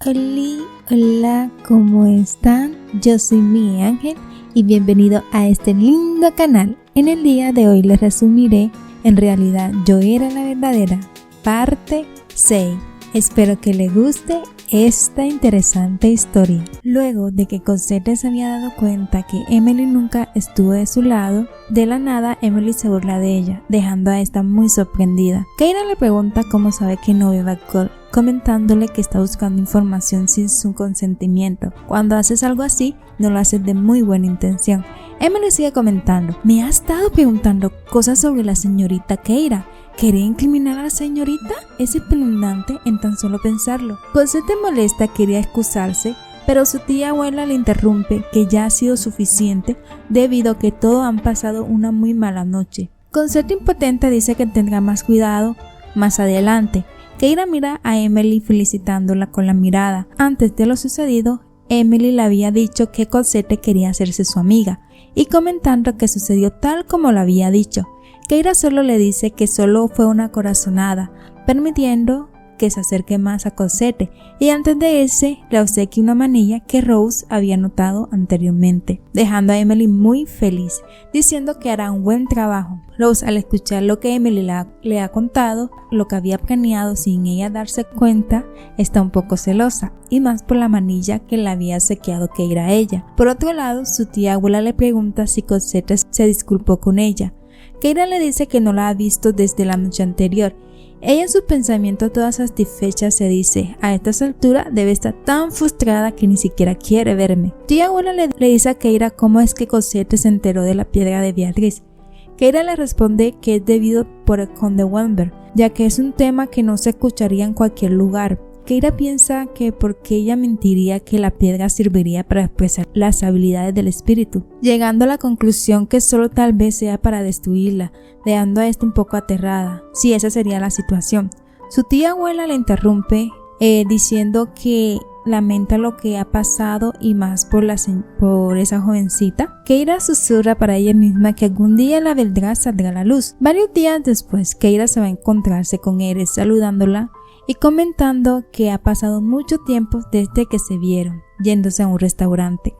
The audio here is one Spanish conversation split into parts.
Hola, ¿cómo están? Yo soy mi Ángel y bienvenido a este lindo canal. En el día de hoy les resumiré En realidad yo era la verdadera, parte 6. Espero que les guste esta interesante historia. Luego de que Cosette se había dado cuenta que Emily nunca estuvo de su lado, de la nada Emily se burla de ella, dejando a esta muy sorprendida. Keira le pregunta cómo sabe que no bebe alcohol, comentándole que está buscando información sin su consentimiento. Cuando haces algo así, no lo haces de muy buena intención. Emily sigue comentando: me ha estado preguntando cosas sobre la señorita Keira. ¿Quería incriminar a la señorita? Es espeluznante en tan solo pensarlo. Cosette molesta, quería excusarse, pero su tía abuela le interrumpe que ya ha sido suficiente debido a que todos han pasado una muy mala noche. Cosette impotente dice que tendrá más cuidado más adelante. Keira mira a Emily felicitándola con la mirada. Antes de lo sucedido, Emily le había dicho que Cosette quería hacerse su amiga y comentando que sucedió tal como lo había dicho. Keira solo le dice que solo fue una corazonada, permitiendo que se acerque más a Cosette, y antes de irse le obsequia una manilla que Rose había notado anteriormente, dejando a Emily muy feliz, diciendo que hará un buen trabajo. Rose, al escuchar lo que Emily le ha contado, lo que había planeado sin ella darse cuenta, está un poco celosa, y más por la manilla que le había obsequiado Keira a ella. Por otro lado, su tía abuela le pregunta si Cosette se disculpó con ella. Keira le dice que no la ha visto desde la noche anterior. Ella en sus pensamientos toda satisfecha se dice: a estas alturas debe estar tan frustrada que ni siquiera quiere verme. Tía abuela le dice a Keira cómo es que Cosette se enteró de la piedra de Beatriz. Keira le responde que es debido por el conde Wamber, ya que es un tema que no se escucharía en cualquier lugar. Keira piensa que porque ella mentiría que la piedra serviría para expresar las habilidades del espíritu, llegando a la conclusión que solo tal vez sea para destruirla, dejando a esta un poco aterrada, si esa sería la situación. Su tía abuela le interrumpe diciendo que lamenta lo que ha pasado y más por esa jovencita. Keira susurra para ella misma que algún día la verdad saldrá a la luz. Varios días después, Keira se va a encontrarse con Eres saludándola y comentando que ha pasado mucho tiempo desde que se vieron, yéndose a un restaurante.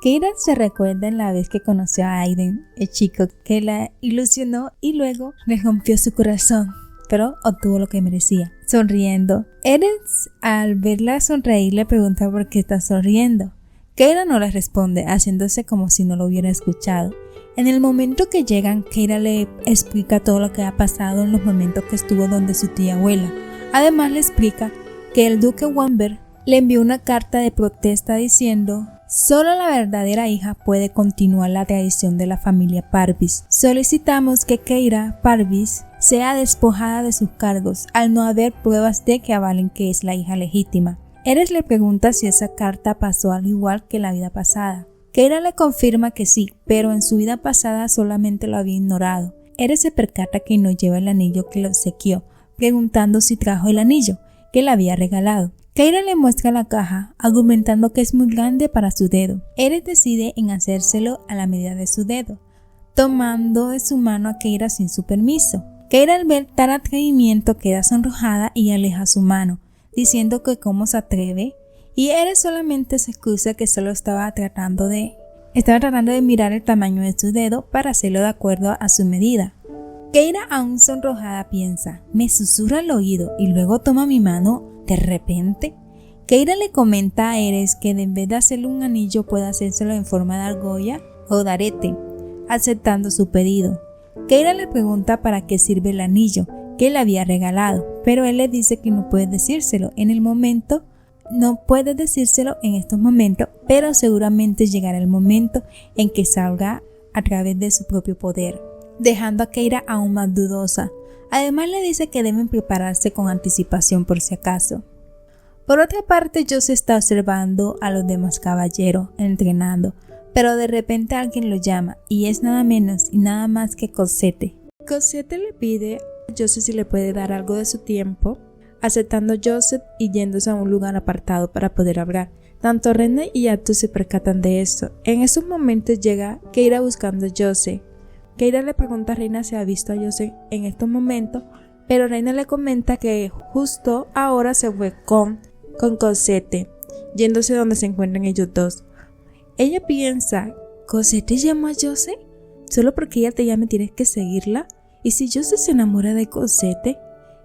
Keira se recuerda en la vez que conoció a Aiden, el chico que la ilusionó y luego le rompió su corazón, pero obtuvo lo que merecía, sonriendo. Eres, al verla sonreír, le pregunta por qué está sonriendo. Keira no le responde, haciéndose como si no lo hubiera escuchado. En el momento que llegan, Keira le explica todo lo que ha pasado en los momentos que estuvo donde su tía abuela. Además le explica que el duque Wamber le envió una carta de protesta diciendo: solo la verdadera hija puede continuar la tradición de la familia Parvis. Solicitamos que Keira Parvis sea despojada de sus cargos al no haber pruebas de que avalen que es la hija legítima. Eres le pregunta si esa carta pasó al igual que la vida pasada. Keira le confirma que sí, pero en su vida pasada solamente lo había ignorado. Eres se percata que no lleva el anillo que le obsequió, preguntando si trajo el anillo que le había regalado. Keira le muestra la caja, argumentando que es muy grande para su dedo. Eres decide en hacérselo a la medida de su dedo, tomando de su mano a Keira sin su permiso. Keira, al ver tal atrevimiento, queda sonrojada y aleja su mano, diciendo que cómo se atreve, y Eres solamente se excusa que solo estaba tratando de mirar el tamaño de su dedo para hacerlo de acuerdo a su medida. Keira, aún sonrojada, piensa: me susurra al oído y luego toma mi mano de repente. Keira le comenta a Eres que en vez de hacerle un anillo puede hacérselo en forma de argolla o de arete, aceptando su pedido. Keira le pregunta para qué sirve el anillo que le había regalado, pero él le dice que no puede decírselo en estos momentos, pero seguramente llegará el momento en que salga a través de su propio poder, dejando a Keira aún más dudosa. Además le dice que deben prepararse con anticipación por si acaso. Por otra parte, Joseph está observando a los demás caballeros entrenando, pero de repente alguien lo llama y es nada menos y nada más que Cosette. Cosette le pide a Joseph si le puede dar algo de su tiempo, aceptando Joseph y yéndose a un lugar apartado para poder hablar. Tanto René y Arthur se percatan de esto. En esos momentos llega Keira buscando a Joseph. Keira le pregunta a Reina si ha visto a Joseph en estos momentos, pero Reina le comenta que justo ahora se fue con con Cosette, yéndose donde se encuentran ellos dos. Ella piensa, ¿Cosette llamó a Jose? ¿Solo porque ella te llame tienes que seguirla? ¿Y si Jose se enamora de Cosette?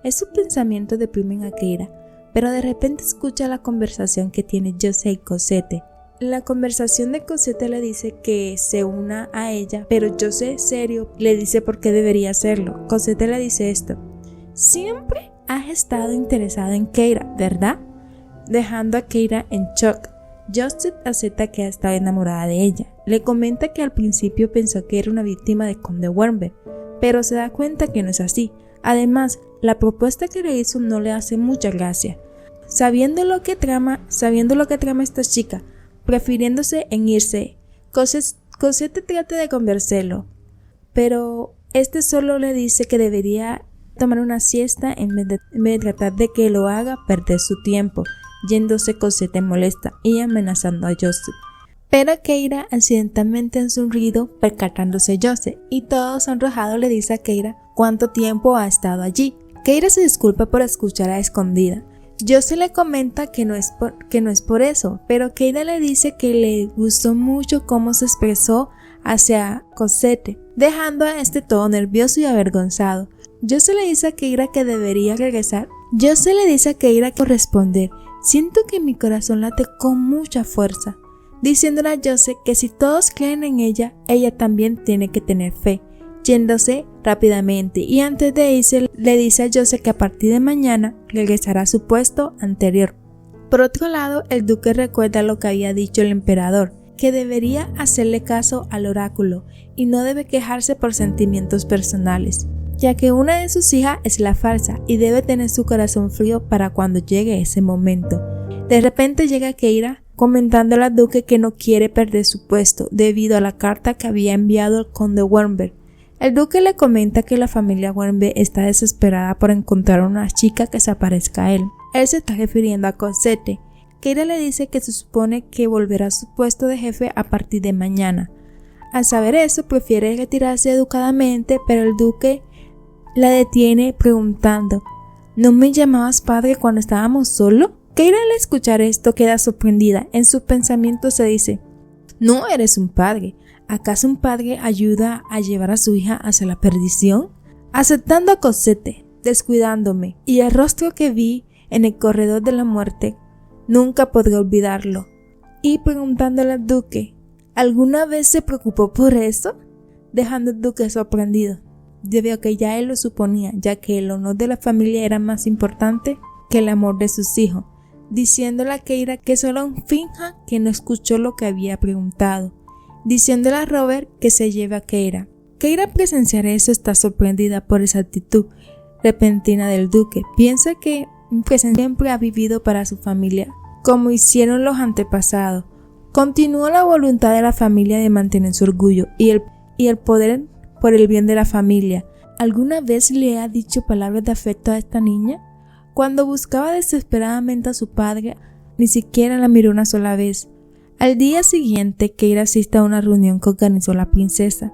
Esos pensamientos deprimen a Keira, pero de repente escucha la conversación que tiene Jose y Cosette. La conversación de Cosette le dice que se una a ella, pero Jose, serio, le dice por qué debería hacerlo. Cosette le dice esto: siempre has estado interesado en Keira, ¿verdad? Dejando a Keira en shock. Jose acepta que ha estado enamorada de ella. Le comenta que al principio pensó que era una víctima de Conde Wurmberg, pero se da cuenta que no es así. Además, la propuesta que le hizo no le hace mucha gracia. Sabiendo lo que trama esta chica, prefiriéndose en irse, Cosette trata de convencerlo, pero este solo le dice que debería tomar una siesta en vez de tratar de que lo haga perder su tiempo, yéndose Cosette molesta y amenazando a Jose. Pero Keira accidentalmente ha sonrido percatándose Jose, y todo sonrojado le dice a Keira cuánto tiempo ha estado allí. Keira se disculpa por escuchar a escondida. Jose le comenta que no es por eso, pero Keira le dice que le gustó mucho cómo se expresó hacia Cosette, dejando a este todo nervioso y avergonzado. Jose le dice a Keira que debería regresar. Jose le dice a Keira que corresponder: siento que mi corazón late con mucha fuerza, diciéndole a Jose que si todos creen en ella, ella también tiene que tener fe, yéndose rápidamente, y antes de irse le dice a Jose que a partir de mañana regresará a su puesto anterior. Por otro lado, el duque recuerda lo que había dicho el emperador, que debería hacerle caso al oráculo y no debe quejarse por sentimientos personales, ya que una de sus hijas es la falsa y debe tener su corazón frío para cuando llegue ese momento. De repente llega Keira comentándole al duque que no quiere perder su puesto debido a la carta que había enviado el conde Wurmberg. El duque le comenta que la familia Wurmberg está desesperada por encontrar a una chica que se aparezca a él. Él se está refiriendo a Cosette. Keira le dice que se supone que volverá a su puesto de jefe a partir de mañana. Al saber eso, prefiere retirarse educadamente, pero el duque la detiene preguntando: ¿no me llamabas padre cuando estábamos solos? Keira al escuchar esto queda sorprendida. En sus pensamientos se dice: no eres un padre. ¿Acaso un padre ayuda a llevar a su hija hacia la perdición? Aceptando a Cosette, descuidándome, y el rostro que vi en el corredor de la muerte, nunca podré olvidarlo. Y preguntándole al duque: ¿alguna vez se preocupó por eso? Dejando al duque sorprendido, debido a que ya él lo suponía, ya que el honor de la familia era más importante que el amor de sus hijos, diciéndole a Keira que solo finja que no escuchó lo que había preguntado, diciéndole a Robert que se lleve a Keira. Keira al presenciar eso está sorprendida por esa actitud repentina del duque. Piensa que siempre ha vivido para su familia, como hicieron los antepasados. Continuó la voluntad de la familia de mantener su orgullo y el poder por el bien de la familia. ¿Alguna vez le ha dicho palabras de afecto a esta niña? Cuando buscaba desesperadamente a su padre, ni siquiera la miró una sola vez. Al día siguiente, Keira asiste a una reunión que organizó la princesa.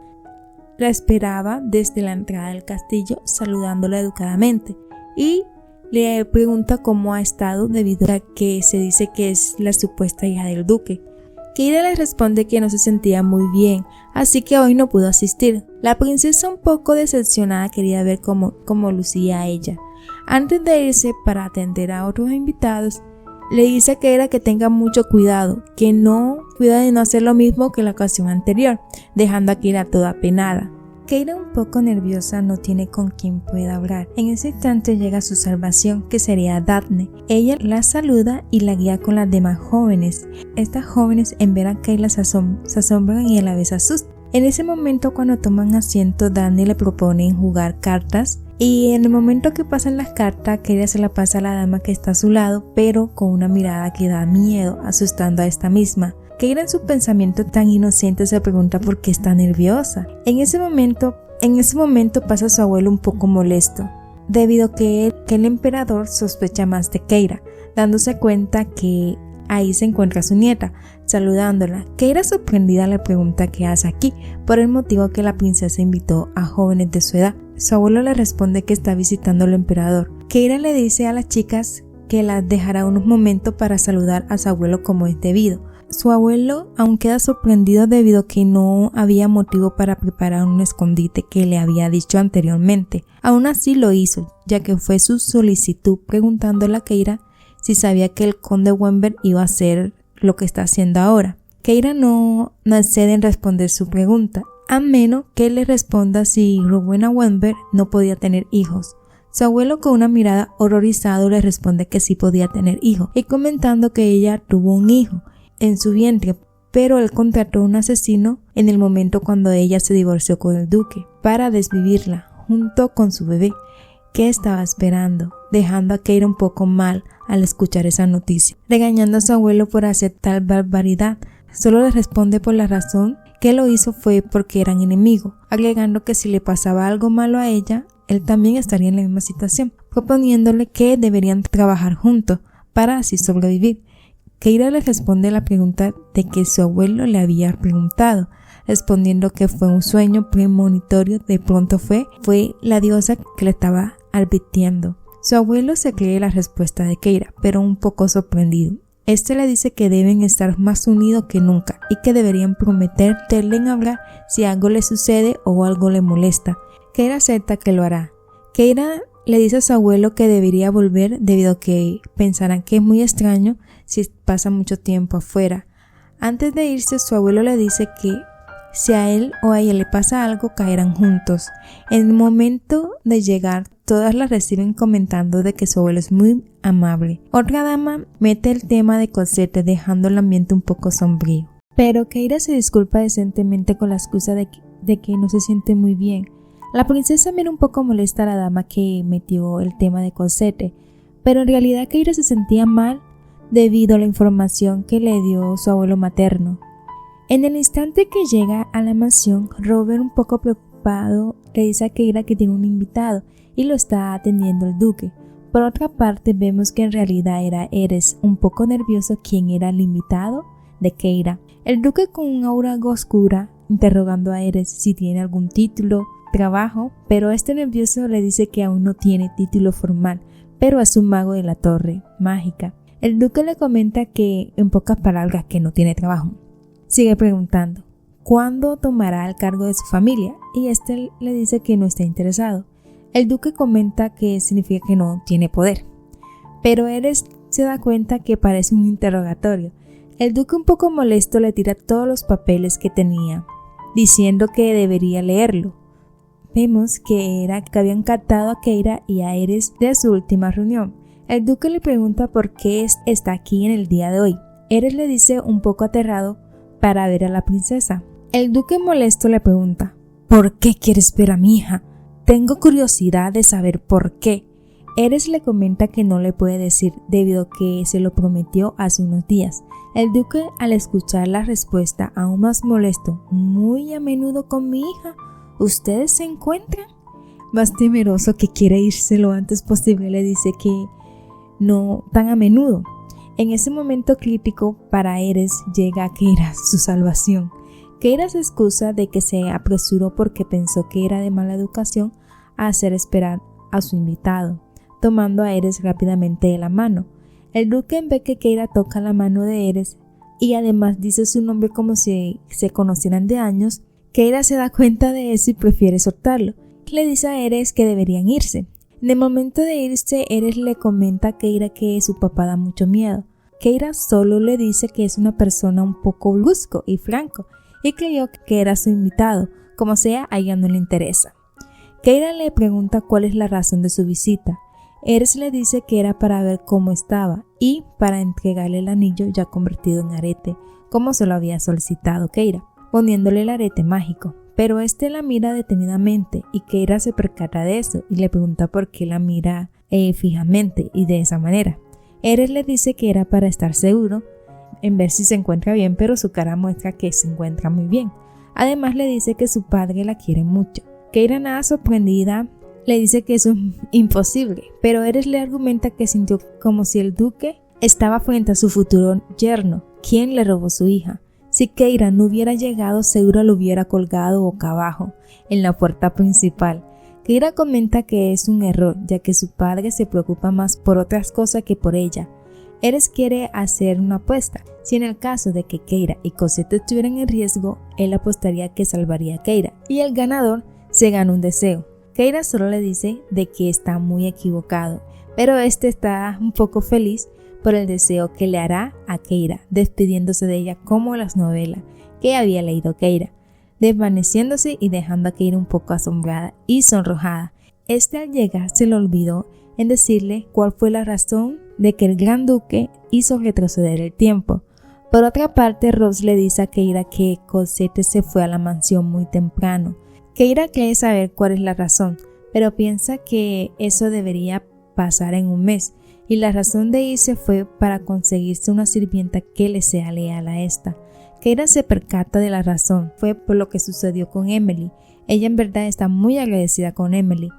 La esperaba desde la entrada del castillo, saludándola educadamente, y le pregunta cómo ha estado debido a que se dice que es la supuesta hija del duque. Keira le responde que no se sentía muy bien, así que hoy no pudo asistir. La princesa, un poco decepcionada, quería ver cómo lucía ella. Antes de irse para atender a otros invitados, le dice a Keira que tenga mucho cuidado, que no cuida de no hacer lo mismo que la ocasión anterior, dejando a Keira toda penada. Keira, un poco nerviosa, no tiene con quién pueda hablar. En ese instante llega su salvación, que sería Daphne. Ella la saluda y la guía con las demás jóvenes. Estas jóvenes, en ver a Keira, se asombran y a la vez asustan. En ese momento, cuando toman asiento, Daphne le propone jugar cartas. Y en el momento que pasan las cartas, Keira se la pasa a la dama que está a su lado, pero con una mirada que da miedo, asustando a esta misma. Keira, en su pensamiento tan inocente, se pregunta por qué está nerviosa. En ese momento pasa su abuelo un poco molesto, debido a que el emperador sospecha más de Keira, dándose cuenta que ahí se encuentra su nieta, saludándola. Keira, sorprendida, le pregunta qué hace aquí, por el motivo que la princesa invitó a jóvenes de su edad. Su abuelo le responde que está visitando al emperador. Keira le dice a las chicas que la dejará unos momentos para saludar a su abuelo como es debido. Su abuelo aún queda sorprendido debido a que no había motivo para preparar un escondite que le había dicho anteriormente. Aún así lo hizo, ya que fue su solicitud preguntándole a Keira si sabía que el conde Wentberg iba a hacer lo que está haciendo ahora. Keira no accede en responder su pregunta, a menos que le responda si Rowena Wentberg no podía tener hijos. Su abuelo, con una mirada horrorizado, le responde que sí podía tener hijos, y comentando que ella tuvo un hijo en su vientre, pero él contrató a un asesino en el momento cuando ella se divorció con el duque para desvivirla junto con su bebé, que estaba esperando, dejando a Keira un poco mal al escuchar esa noticia, regañando a su abuelo por hacer tal barbaridad. Solo le responde por la razón que lo hizo fue porque eran enemigos, agregando que si le pasaba algo malo a ella, él también estaría en la misma situación, proponiéndole que deberían trabajar juntos para así sobrevivir. Keira le responde la pregunta de que su abuelo le había preguntado, respondiendo que fue un sueño premonitorio. De pronto fue la diosa que le estaba advirtiendo. Su abuelo se cree la respuesta de Keira, pero un poco sorprendido. Este le dice que deben estar más unidos que nunca y que deberían prometerle en hablar si algo le sucede o algo le molesta. Keira acepta que lo hará. Keira le dice a su abuelo que debería volver debido a que pensarán que es muy extraño si pasa mucho tiempo afuera. Antes de irse, su abuelo le dice que si a él o a ella le pasa algo, caerán juntos. En el momento de llegar, todas la reciben comentando de que su abuelo es muy amable. Otra dama mete el tema de Cosette, dejando el ambiente un poco sombrío. Pero Keira se disculpa decentemente con la excusa de que no se siente muy bien. La princesa mira un poco molesta a la dama que metió el tema de Cosette, pero en realidad Keira se sentía mal debido a la información que le dio su abuelo materno. En el instante que llega a la mansión, Robert, un poco preocupado, le dice a Keira que tiene un invitado y lo está atendiendo el duque. Por otra parte, vemos que en realidad era Eres, un poco nervioso, quien era el invitado de Keira. El duque, con un aura oscura, interrogando a Eres si tiene algún título, trabajo, pero este nervioso le dice que aún no tiene título formal, pero es un mago de la torre mágica. El duque le comenta que, en pocas palabras, que no tiene trabajo. Sigue preguntando ¿cuándo tomará el cargo de su familia? Y este le dice que no está interesado. El duque comenta que significa que no tiene poder, pero Eres se da cuenta que parece un interrogatorio. El duque, un poco molesto, le tira todos los papeles que tenía, diciendo que debería leerlo. Vemos que habían captado a Keira y a Eres de su última reunión. El duque le pregunta por qué está aquí en el día de hoy. Eres le dice, un poco aterrado, para ver a la princesa. El duque, molesto, le pregunta ¿por qué quieres ver a mi hija? Tengo curiosidad de saber por qué. Eres le comenta que no le puede decir debido a que se lo prometió hace unos días. El duque, al escuchar la respuesta, aún más molesto, muy a menudo con mi hija. ¿Ustedes se encuentran? Más temeroso, que quiere irse lo antes posible, le dice que no tan a menudo. En ese momento crítico para Eres llega Keira, su salvación. Keira se excusa de que se apresuró porque pensó que era de mala educación hacer esperar a su invitado, tomando a Eres rápidamente de la mano. El duque ve que Keira toca la mano de Eres y además dice su nombre como si se conocieran de años. Keira se da cuenta de eso y prefiere soltarlo. Le dice a Eres que deberían irse. En el momento de irse, Eres le comenta a Keira que su papá da mucho miedo. Keira solo le dice que es una persona un poco brusco y franco y creyó que era su invitado. Como sea, a ella no le interesa. Keira le pregunta cuál es la razón de su visita. Eres le dice que era para ver cómo estaba y para entregarle el anillo ya convertido en arete, como se lo había solicitado Keira, poniéndole el arete mágico. Pero este la mira detenidamente y Keira se percata de eso y le pregunta por qué la mira fijamente y de esa manera. Eres le dice que era para estar seguro en ver si se encuentra bien, pero su cara muestra que se encuentra muy bien. Además le dice que su padre la quiere mucho. Keira, nada sorprendida, le dice que eso es imposible, pero Eres le argumenta que sintió como si el duque estaba frente a su futuro yerno, quien le robó su hija. Si Keira no hubiera llegado, seguro lo hubiera colgado boca abajo en la puerta principal. Keira comenta que es un error, ya que su padre se preocupa más por otras cosas que por ella. Eres quiere hacer una apuesta. Si en el caso de que Keira y Cosette estuvieran en riesgo, él apostaría que salvaría a Keira y el ganador se gana un deseo. Keira solo le dice de que está muy equivocado, pero este está un poco feliz por el deseo que le hará a Keira, despidiéndose de ella como las novelas que había leído Keira, desvaneciéndose y dejando a Keira un poco asombrada y sonrojada. Al llegar se le olvidó en decirle cuál fue la razón de que el Gran Duque hizo retroceder el tiempo. Por otra parte, Rose le dice a Keira que Cosette se fue a la mansión muy temprano. Keira cree saber cuál es la razón, pero piensa que eso debería pasar en un mes, y la razón de irse fue para conseguirse una sirvienta que le sea leal a esta. Keira se percata de la razón, fue por lo que sucedió con Emily. Ella en verdad está muy agradecida con Emily.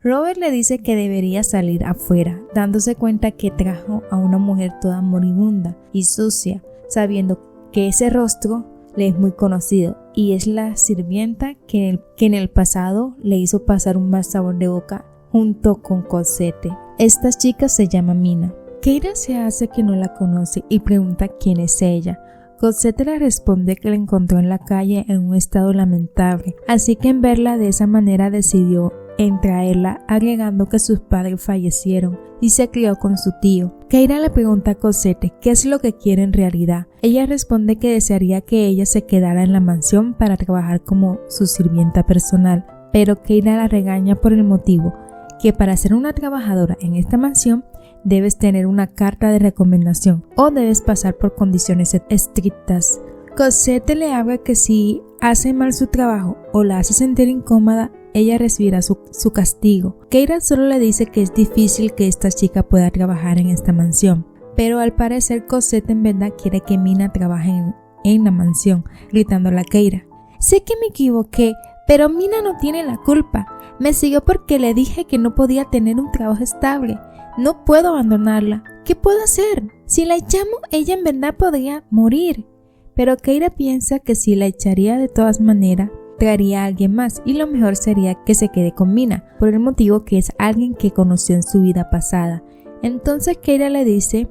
Robert le dice que debería salir afuera, dándose cuenta que trajo a una mujer toda moribunda y sucia, sabiendo que ese rostro le es muy conocido y es la sirvienta que en el pasado le hizo pasar un mal sabor de boca junto con Cosette. Esta chica se llama Mina. Keira se hace que no la conoce y pregunta quién es ella. Cosette le responde que la encontró en la calle en un estado lamentable, así que en verla de esa manera decidió en traerla, agregando que sus padres fallecieron y se crió con su tío. Keira le pregunta a Cosette qué es lo que quiere en realidad. Ella responde que desearía que ella se quedara en la mansión para trabajar como su sirvienta personal, pero Keira la regaña por el motivo que para ser una trabajadora en esta mansión debes tener una carta de recomendación o debes pasar por condiciones estrictas. Cosette le habla que si hace mal su trabajo o la hace sentir incómoda, ella recibirá su castigo. Keira solo le dice que es difícil que esta chica pueda trabajar en esta mansión, pero al parecer Cosette en verdad quiere que Mina trabaje en la mansión, gritándole a Keira: sé que me equivoqué, pero Mina no tiene la culpa. Me siguió porque le dije que no podía tener un trabajo estable. No puedo abandonarla. ¿Qué puedo hacer? Si la echamos, ella en verdad podría morir. Pero Keira piensa que si la echaría de todas maneras, traería a alguien más y lo mejor sería que se quede con Mina, por el motivo que es alguien que conoció en su vida pasada. Entonces Keira le dice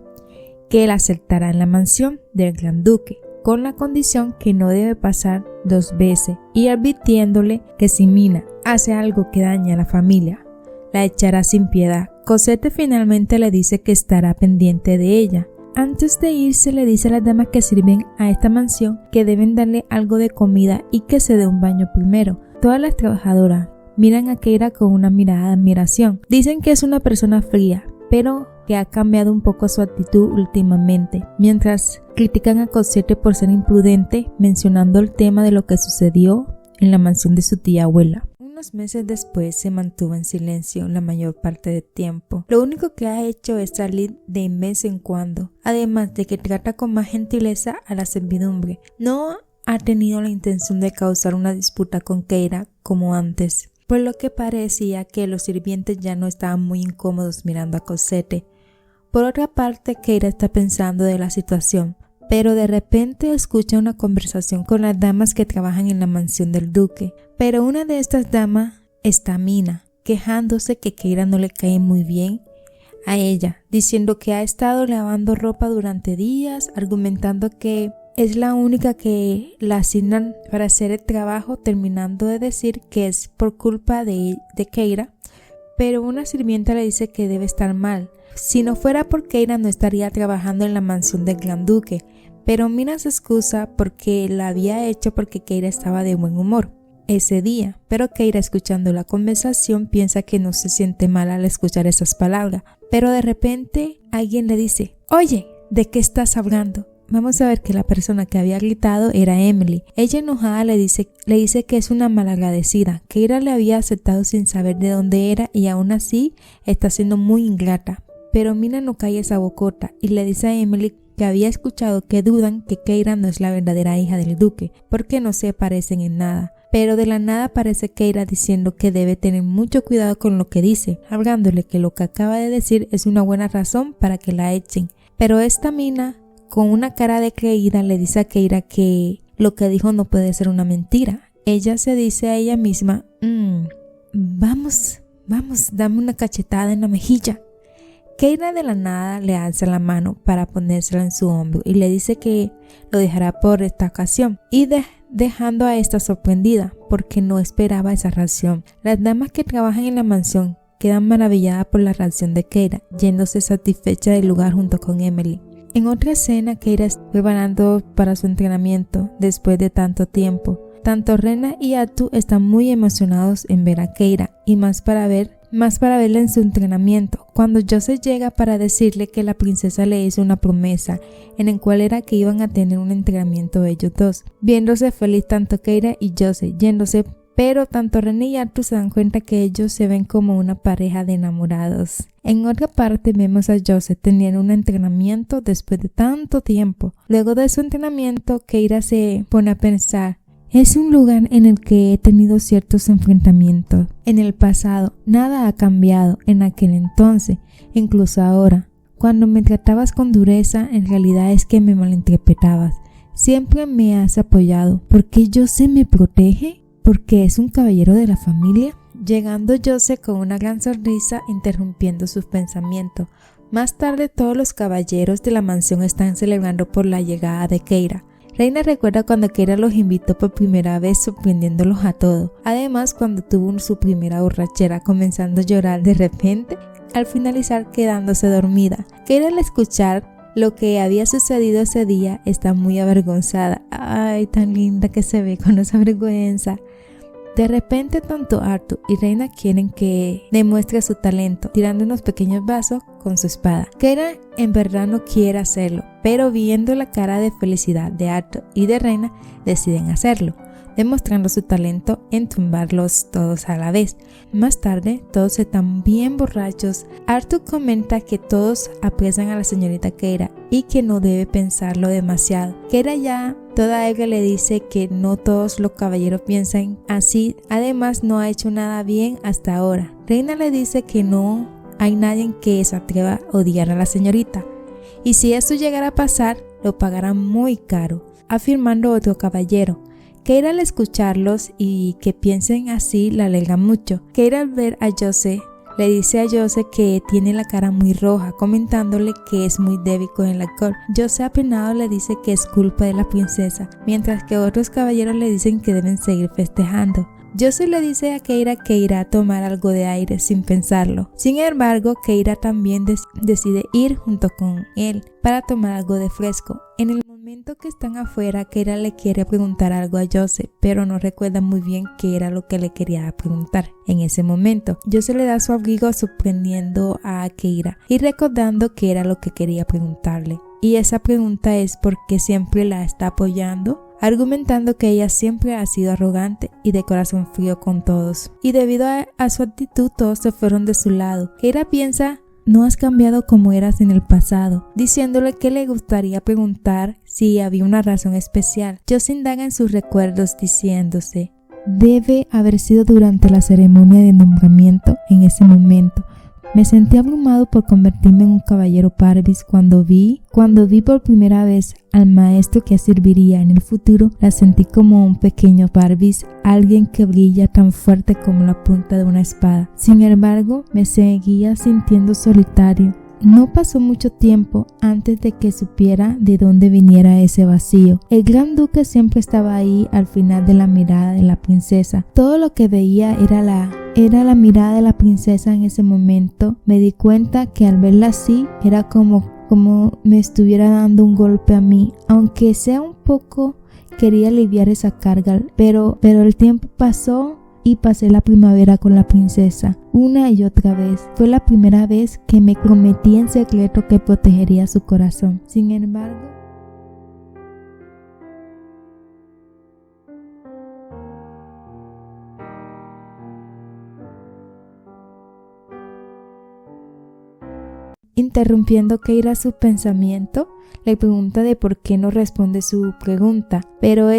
que la aceptará en la mansión del Gran Duque, con la condición que no debe pasar 2 veces y advirtiéndole que si Mina hace algo que dañe a la familia, la echará sin piedad. Cosette finalmente le dice que estará pendiente de ella. Antes de irse le dice a las damas que sirven a esta mansión que deben darle algo de comida y que se dé un baño primero. Todas las trabajadoras miran a Keira con una mirada de admiración. Dicen que es una persona fría, pero que ha cambiado un poco su actitud últimamente, mientras critican a Cosette por ser imprudente, mencionando el tema de lo que sucedió en la mansión de su tía abuela. Unos meses después se mantuvo en silencio la mayor parte del tiempo. Lo único que ha hecho es salir de vez en cuando, además de que trata con más gentileza a la servidumbre. No ha tenido la intención de causar una disputa con Keira como antes, por lo que parecía que los sirvientes ya no estaban muy incómodos mirando a Cosette. Por otra parte, Keira está pensando de la situación, pero de repente escucha una conversación con las damas que trabajan en la mansión del duque. Pero una de estas damas está Mina, quejándose que Keira no le cae muy bien a ella, diciendo que ha estado lavando ropa durante días, argumentando que es la única que la asignan para hacer el trabajo, terminando de decir que es por culpa de Keira. Pero una sirvienta le dice que debe estar mal. Si no fuera por Keira no estaría trabajando en la mansión del Gran Duque, pero Mina se excusa porque la había hecho porque Keira estaba de buen humor ese día, pero Keira, escuchando la conversación, piensa que no se siente mal al escuchar esas palabras, pero de repente alguien le dice: oye, ¿de qué estás hablando? Vamos a ver que la persona que había gritado era Emily. Ella enojada le dice que es una malagradecida. Keira le había aceptado sin saber de dónde era y aún así está siendo muy ingrata. Pero Mina no calla esa bocota y le dice a Emily que había escuchado que dudan que Keira no es la verdadera hija del duque porque no se parecen en nada. Pero de la nada aparece Keira diciendo que debe tener mucho cuidado con lo que dice, hablándole que lo que acaba de decir es una buena razón para que la echen. Pero esta Mina, con una cara de creída, le dice a Keira que lo que dijo no puede ser una mentira. Ella se dice a ella misma: Vamos, dame una cachetada en la mejilla. Keira de la nada le alza la mano para ponérsela en su hombro y le dice que lo dejará por esta ocasión y dejando a esta sorprendida porque no esperaba esa reacción. Las damas que trabajan en la mansión quedan maravilladas por la reacción de Keira, yéndose satisfecha del lugar junto con Emily. En otra escena, Keira está preparando para su entrenamiento después de tanto tiempo. Tanto Rena y Arthur están muy emocionados en ver a Keira y más para verla en su entrenamiento, cuando Joseph llega para decirle que la princesa le hizo una promesa en el cual era que iban a tener un entrenamiento ellos dos. Viéndose feliz tanto Keira y Joseph yéndose, pero tanto Rena y Arthur se dan cuenta que ellos se ven como una pareja de enamorados. En otra parte vemos a Joseph teniendo un entrenamiento después de tanto tiempo. Luego de su entrenamiento, Keira se pone a pensar: es un lugar en el que he tenido ciertos enfrentamientos. En el pasado, nada ha cambiado en aquel entonces, incluso ahora. Cuando me tratabas con dureza, en realidad es que me malinterpretabas. Siempre me has apoyado. ¿Por qué Joseph me protege? ¿Porque es un caballero de la familia? Llegando Joseph con una gran sonrisa, interrumpiendo sus pensamientos. Más tarde, todos los caballeros de la mansión están celebrando por la llegada de Keira. Reina recuerda cuando Keira los invitó por primera vez, sorprendiéndolos a todos. Además, cuando tuvo su primera borrachera, comenzando a llorar de repente, al finalizar quedándose dormida. Keira, al escuchar lo que había sucedido ese día, está muy avergonzada. Ay, tan linda que se ve con esa vergüenza. De repente, tanto Arthur y Reina quieren que demuestre su talento, tirando unos pequeños vasos con su espada. Keira en verdad no quiere hacerlo, pero viendo la cara de felicidad de Arthur y de Reina, deciden hacerlo, demostrando su talento en tumbarlos todos a la vez. Más tarde, todos están bien borrachos. Arthur comenta que todos aprecian a la señorita Keira y que no debe pensarlo demasiado. Keira ya toda ella le dice que no todos los caballeros piensan así, además no ha hecho nada bien hasta ahora. Reina le dice que no hay nadie que se atreva a odiar a la señorita, y si esto llegara a pasar, lo pagará muy caro, afirmando otro caballero. Keira al escucharlos y que piensen así la alegra mucho. Keira al ver a Joseph le dice a Joseph que tiene la cara muy roja, comentándole que es muy débil con el alcohol. Joseph apenado le dice que es culpa de la princesa, mientras que otros caballeros le dicen que deben seguir festejando. Joseph le dice a Keira que irá a tomar algo de aire sin pensarlo. Sin embargo, Keira también decide ir junto con él para tomar algo de fresco. En el momento que están afuera, Keira le quiere preguntar algo a Joseph, pero no recuerda muy bien qué era lo que le quería preguntar. En ese momento, Joseph le da su abrigo sorprendiendo a Keira y recordando qué era lo que quería preguntarle. Y esa pregunta es por qué siempre la está apoyando, argumentando que ella siempre ha sido arrogante y de corazón frío con todos. Y debido a su actitud, todos se fueron de su lado. Keira piensa: no has cambiado como eras en el pasado, diciéndole que le gustaría preguntar si había una razón especial. Joseph indaga en sus recuerdos diciéndose: debe haber sido durante la ceremonia de nombramiento. En ese momento me sentí abrumado por convertirme en un caballero Parvis. Cuando vi por primera vez al maestro que serviría en el futuro, la sentí como un pequeño Parvis, alguien que brilla tan fuerte como la punta de una espada. Sin embargo, me seguía sintiendo solitario. No pasó mucho tiempo antes de que supiera de dónde viniera ese vacío. El gran duque siempre estaba ahí al final de la mirada de la princesa. Todo lo que veía era la mirada de la princesa en ese momento. Me di cuenta que al verla así era como me estuviera dando un golpe a mí. Aunque sea un poco, quería aliviar esa carga, pero el tiempo pasó y pasé la primavera con la princesa una y otra vez. Fue la primera vez que me prometí en secreto que protegería su corazón. Sin embargo, interrumpiendo Keira su pensamiento, le pregunta de por qué no responde su pregunta, pero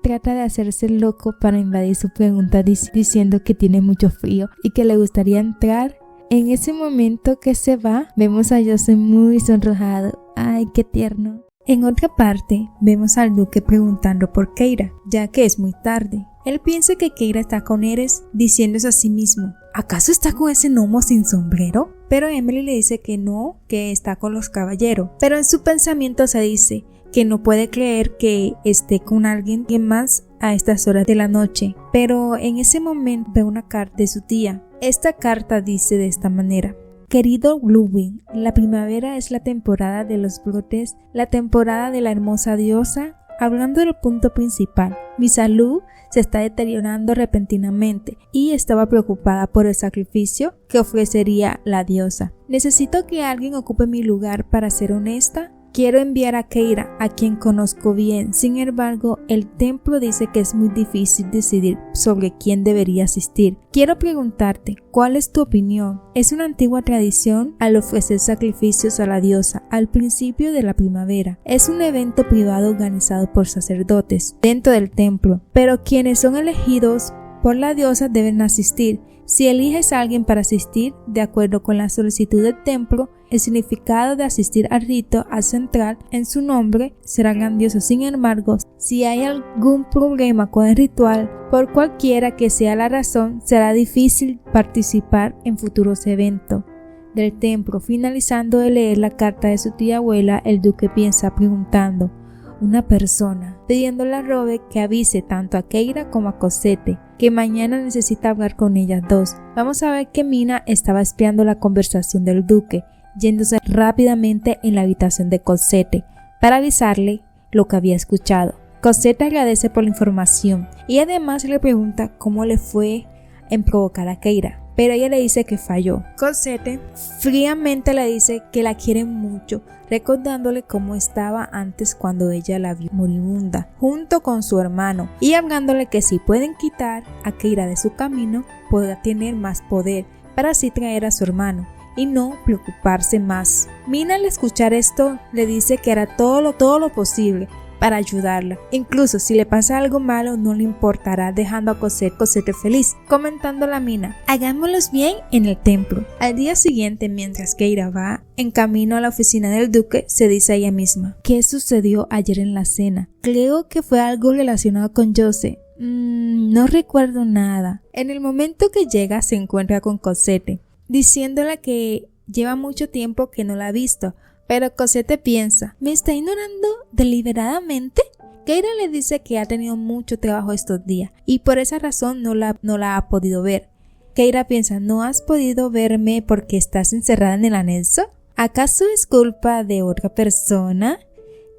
trata de hacerse loco para invadir su pregunta diciendo que tiene mucho frío y que le gustaría entrar. En ese momento que se va, vemos a Joseph muy sonrojado. ¡Ay, qué tierno! En otra parte, vemos al duque preguntando por Keira, ya que es muy tarde. Él piensa que Keira está con Eres, diciéndose a sí mismo, ¿acaso está con ese gnomo sin sombrero? Pero Emily le dice que no, que está con los caballeros. Pero en su pensamiento se dice que no puede creer que esté con alguien más a estas horas de la noche. Pero en ese momento ve una carta de su tía. Esta carta dice de esta manera: Querido Ludwig, la primavera es la temporada de los brotes, la temporada de la hermosa diosa. Hablando del punto principal, mi salud se está deteriorando repentinamente y estaba preocupada por el sacrificio que ofrecería la diosa. Necesito que alguien ocupe mi lugar. Para ser honesta, quiero enviar a Keira, a quien conozco bien. Sin embargo, el templo dice que es muy difícil decidir sobre quién debería asistir. Quiero preguntarte, ¿cuál es tu opinión? Es una antigua tradición al ofrecer sacrificios a la diosa al principio de la primavera. Es un evento privado organizado por sacerdotes dentro del templo, pero quienes son elegidos por la diosa deben asistir. Si eliges a alguien para asistir, de acuerdo con la solicitud del templo, el significado de asistir al rito al central en su nombre será grandioso. Sin embargo, si hay algún problema con el ritual, por cualquiera que sea la razón, será difícil participar en futuros eventos del templo. Finalizando de leer la carta de su tía abuela, el duque piensa preguntando: una persona, pidiéndole a Robert que avise tanto a Keira como a Cosette que mañana necesita hablar con ellas dos. Vamos a ver que Mina estaba espiando la conversación del duque, yéndose rápidamente en la habitación de Cosette para avisarle lo que había escuchado. Cosette agradece por la información y además le pregunta cómo le fue en provocar a Keira, pero ella le dice que falló. Cosette fríamente le dice que la quiere mucho, recordándole cómo estaba antes cuando ella la vio moribunda junto con su hermano y hablándole que si pueden quitar a Keira de su camino, podrá tener más poder para así traer a su hermano y no preocuparse más. Mina, al escuchar esto, le dice que hará todo lo posible para ayudarla. Incluso si le pasa algo malo, no le importará, dejando a Cosette feliz, comentando a Mina: hagámoslos bien en el templo. Al día siguiente, mientras Keira va en camino a la oficina del duque, se dice a ella misma: ¿qué sucedió ayer en la cena? Creo que fue algo relacionado con Jose. No recuerdo nada. En el momento que llega, se encuentra con Cosette, diciéndole que lleva mucho tiempo que no la ha visto. Pero Cosette piensa: ¿me está ignorando deliberadamente? Keira le dice que ha tenido mucho trabajo estos días y por esa razón no la ha podido ver. Keira piensa: ¿no has podido verme porque estás encerrada en el anexo? ¿Acaso es culpa de otra persona?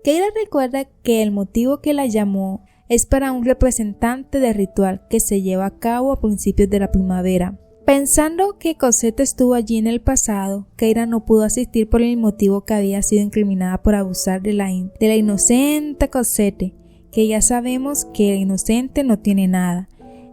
Keira recuerda que el motivo que la llamó es para un representante del ritual que se lleva a cabo a principios de la primavera. Pensando que Cosette estuvo allí en el pasado, Keira no pudo asistir por el motivo que había sido incriminada por abusar de la inocente Cosette, que ya sabemos que el inocente no tiene nada,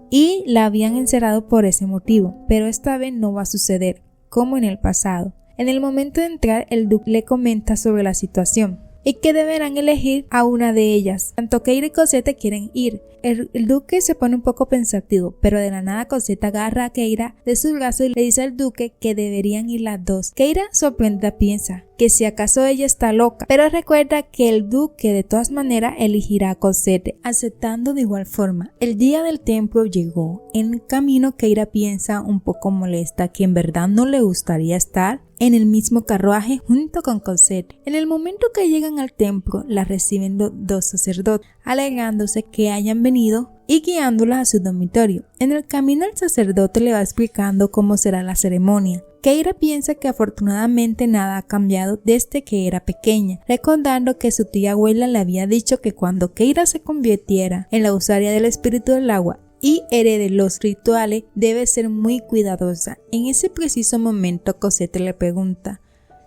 y la habían encerrado por ese motivo, pero esta vez no va a suceder, como en el pasado. En el momento de entrar, el duque le comenta sobre la situación y que deberán elegir a una de ellas. Tanto Keira y Cosette quieren ir. El duque se pone un poco pensativo, pero de la nada Cosette agarra a Keira de sus brazos y le dice al duque que deberían ir las dos. Keira, sorprendida, piensa que si acaso ella está loca, pero recuerda que el duque de todas maneras elegirá a Cosette, aceptando de igual forma. El día del templo llegó. En el camino, Keira piensa un poco molesta que en verdad no le gustaría estar en el mismo carruaje junto con Cosette. En el momento que llegan al templo, la reciben dos sacerdotes, alegándose que hayan venido y guiándolas a su dormitorio. En el camino, el sacerdote le va explicando cómo será la ceremonia. Keira piensa que afortunadamente nada ha cambiado desde que era pequeña, recordando que su tía abuela le había dicho que cuando Keira se convirtiera en la usuaria del espíritu del agua y herede los rituales, debe ser muy cuidadosa. En ese preciso momento, Cosette le pregunta: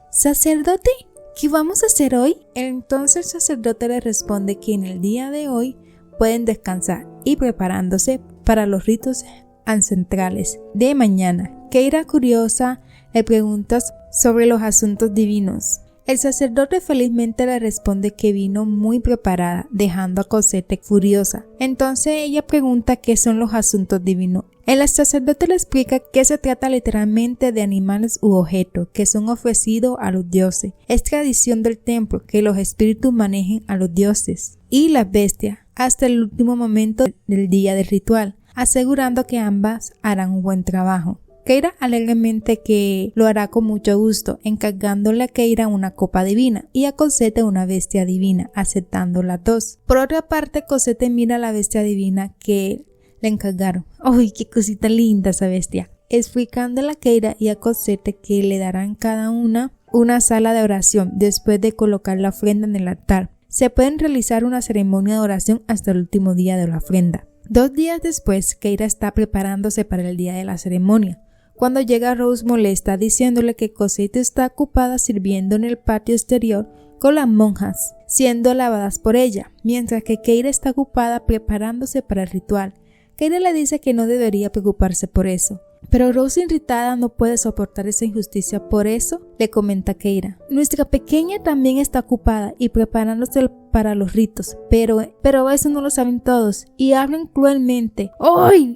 ¿sacerdote? ¿Qué vamos a hacer hoy? Entonces el sacerdote le responde que en el día de hoy pueden descansar y preparándose para los ritos ancestrales de mañana. Keira, curiosa, le pregunta sobre los asuntos divinos. El sacerdote felizmente le responde que vino muy preparada, dejando a Cosette furiosa. Entonces ella pregunta qué son los asuntos divinos. El sacerdote le explica que se trata literalmente de animales u objetos que son ofrecidos a los dioses. Es tradición del templo que los espíritus manejen a los dioses y las bestias hasta el último momento del día del ritual, asegurando que ambas harán un buen trabajo. Keira alegremente que lo hará con mucho gusto, encargándole a Keira una copa divina y a Cosette una bestia divina, aceptando las dos. Por otra parte, Cosette mira a la bestia divina que le encargaron. ¡Ay, qué cosita linda esa bestia! Explicándole a Keira y a Cosette que le darán cada una sala de oración después de colocar la ofrenda en el altar. Se pueden realizar una ceremonia de oración hasta el último día de la ofrenda. 2 días después, Keira está preparándose para el día de la ceremonia, cuando llega Rose molesta diciéndole que Cosette está ocupada sirviendo en el patio exterior con las monjas, siendo alabadas por ella, mientras que Keira está ocupada preparándose para el ritual. Keira le dice que no debería preocuparse por eso, pero Rose, irritada, no puede soportar esa injusticia. Por eso le comenta a Keira: nuestra pequeña también está ocupada y preparándose para los ritos, pero eso no lo saben todos y hablan cruelmente. ¡Ay!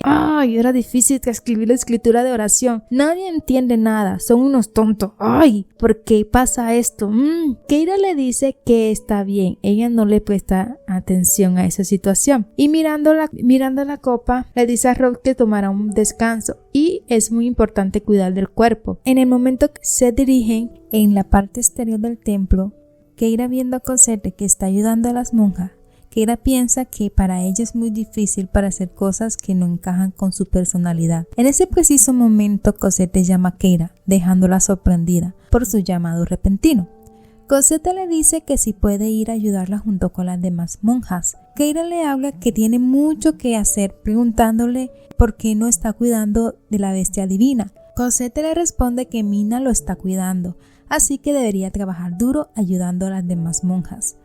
Era difícil escribir la escritura de oración. Nadie entiende nada, son unos tontos. ¡Ay! ¿Por qué pasa esto? Keira le dice que está bien, ella no le presta atención a esa situación y mirando la copa le dice a Rose que tomará un descanso y es muy importante cuidar del cuerpo. En el momento que se dirigen en la parte exterior del templo, Keira, viendo a Cosette que está ayudando a las monjas, Keira piensa que para ella es muy difícil para hacer cosas que no encajan con su personalidad. En ese preciso momento, Cosette llama a Keira, dejándola sorprendida por su llamado repentino. Cosette le dice que si puede ir a ayudarla junto con las demás monjas. Keira le habla que tiene mucho que hacer, preguntándole por qué no está cuidando de la bestia divina. Cosette le responde que Mina lo está cuidando, así que debería trabajar duro ayudando a las demás monjas.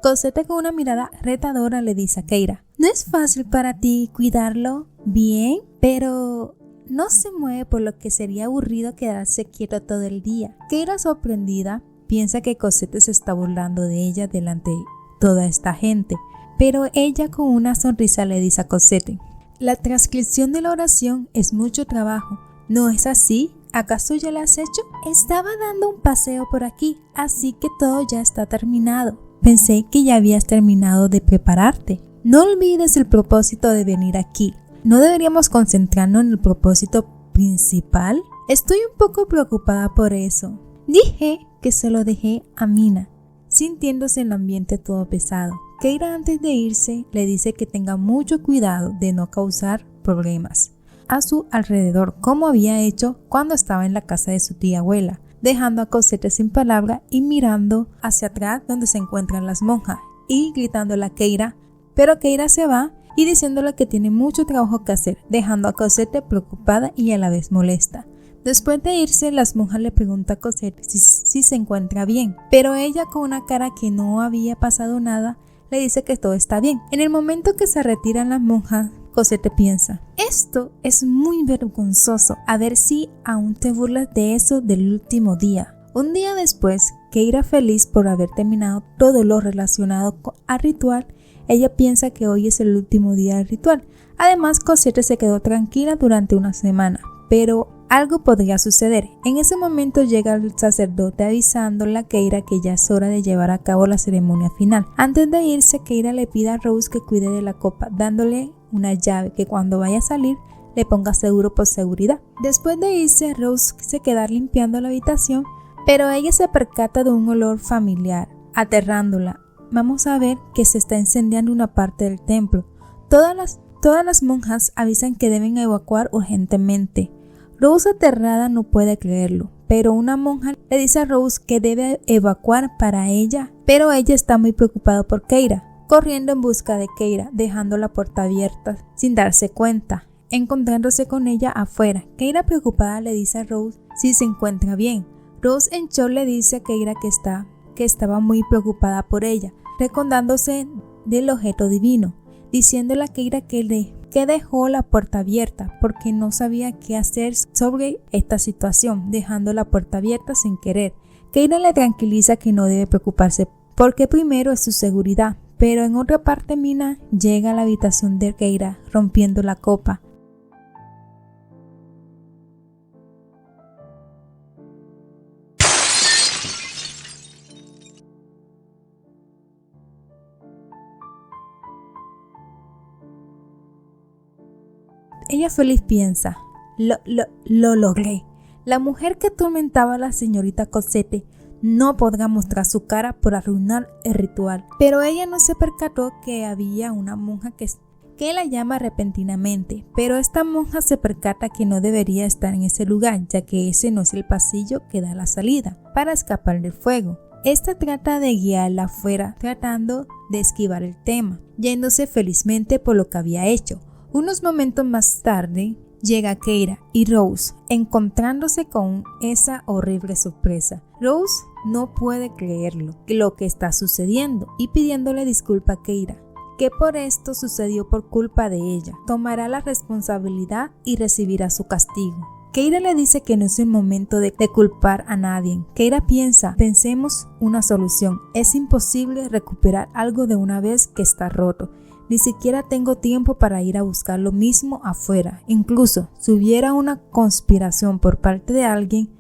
Cosette, con una mirada retadora, le dice a Keira: ¿no es fácil para ti cuidarlo bien? Pero no se mueve, por lo que sería aburrido quedarse quieto todo el día. Keira, sorprendida, piensa que Cosette se está burlando de ella delante de toda esta gente, pero ella con una sonrisa le dice a Cosette: la transcripción de la oración es mucho trabajo, ¿no es así? ¿Acaso ya lo has hecho? Estaba dando un paseo por aquí, así que todo ya está terminado. Pensé que ya habías terminado de prepararte. No olvides el propósito de venir aquí. ¿No deberíamos concentrarnos en el propósito principal? Estoy un poco preocupada por eso. Dije que se lo dejé a Mina, sintiéndose el ambiente todo pesado. Keira, antes de irse, le dice que tenga mucho cuidado de no causar problemas a su alrededor, como había hecho cuando estaba en la casa de su tía abuela, dejando a Cosette sin palabra y mirando hacia atrás donde se encuentran las monjas y gritándole a Keira, pero Keira se va y diciéndole que tiene mucho trabajo que hacer, dejando a Cosette preocupada y a la vez molesta. Después de irse, las monjas le preguntan a Cosette si se encuentra bien, pero ella, con una cara que no había pasado nada, le dice que todo está bien. En el momento que se retiran las monjas, Cosette piensa: esto es muy vergonzoso, a ver si aún te burlas de eso del último día. Un día después, Keira, feliz por haber terminado todo lo relacionado al ritual, ella piensa que hoy es el último día del ritual. Además, Cosette se quedó tranquila durante una semana, pero algo podría suceder. En ese momento llega el sacerdote avisándole a Keira que ya es hora de llevar a cabo la ceremonia final. Antes de irse, Keira le pide a Rose que cuide de la copa, dándole una llave que cuando vaya a salir le ponga seguro por seguridad. Después de irse, Rose se queda limpiando la habitación, pero ella se percata de un olor familiar, aterrándola. Vamos a ver que se está incendiando una parte del templo. Todas las monjas avisan que deben evacuar urgentemente. Rose, aterrada, no puede creerlo, pero una monja le dice a Rose que debe evacuar para ella, pero ella está muy preocupada por Keira, corriendo en busca de Keira, dejando la puerta abierta sin darse cuenta, encontrándose con ella afuera. Keira, preocupada, le dice a Rose si se encuentra bien. Rose, en shock, le dice a Keira que estaba muy preocupada por ella, recordándose del objeto divino, diciéndole a Keira que dejó la puerta abierta porque no sabía qué hacer sobre esta situación, dejando la puerta abierta sin querer. Keira le tranquiliza que no debe preocuparse porque primero es su seguridad, pero en otra parte Mina llega a la habitación de Keira rompiendo la copa. Ella feliz piensa, lo logré. La mujer que atormentaba a la señorita Cosette no podrá mostrar su cara por arruinar el ritual. Pero ella no se percató que había una monja que la llama repentinamente, pero esta monja se percata que no debería estar en ese lugar, ya que ese no es el pasillo que da la salida para escapar del fuego. Esta trata de guiarla afuera, tratando de esquivar el tema, yéndose felizmente por lo que había hecho. Unos momentos más tarde, llega Keira y Rose, encontrándose con esa horrible sorpresa. Rose no puede creerlo, lo que está sucediendo, y pidiéndole disculpa a Keira, que por esto sucedió por culpa de ella. Tomará la responsabilidad y recibirá su castigo. Keira le dice que no es el momento de culpar a nadie. Keira pensemos una solución. Es imposible recuperar algo de una vez que está roto. Ni siquiera tengo tiempo para ir a buscar lo mismo afuera. Incluso si hubiera una conspiración por parte de alguien,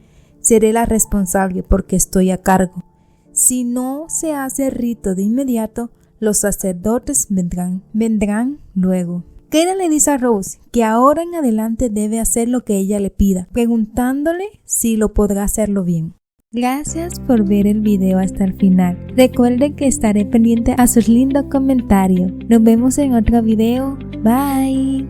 seré la responsable porque estoy a cargo. Si no se hace el rito de inmediato, los sacerdotes vendrán luego. Keira le dice a Rose que ahora en adelante debe hacer lo que ella le pida, preguntándole si lo podrá hacerlo bien. Gracias por ver el video hasta el final. Recuerden que estaré pendiente a sus lindos comentarios. Nos vemos en otro video. Bye.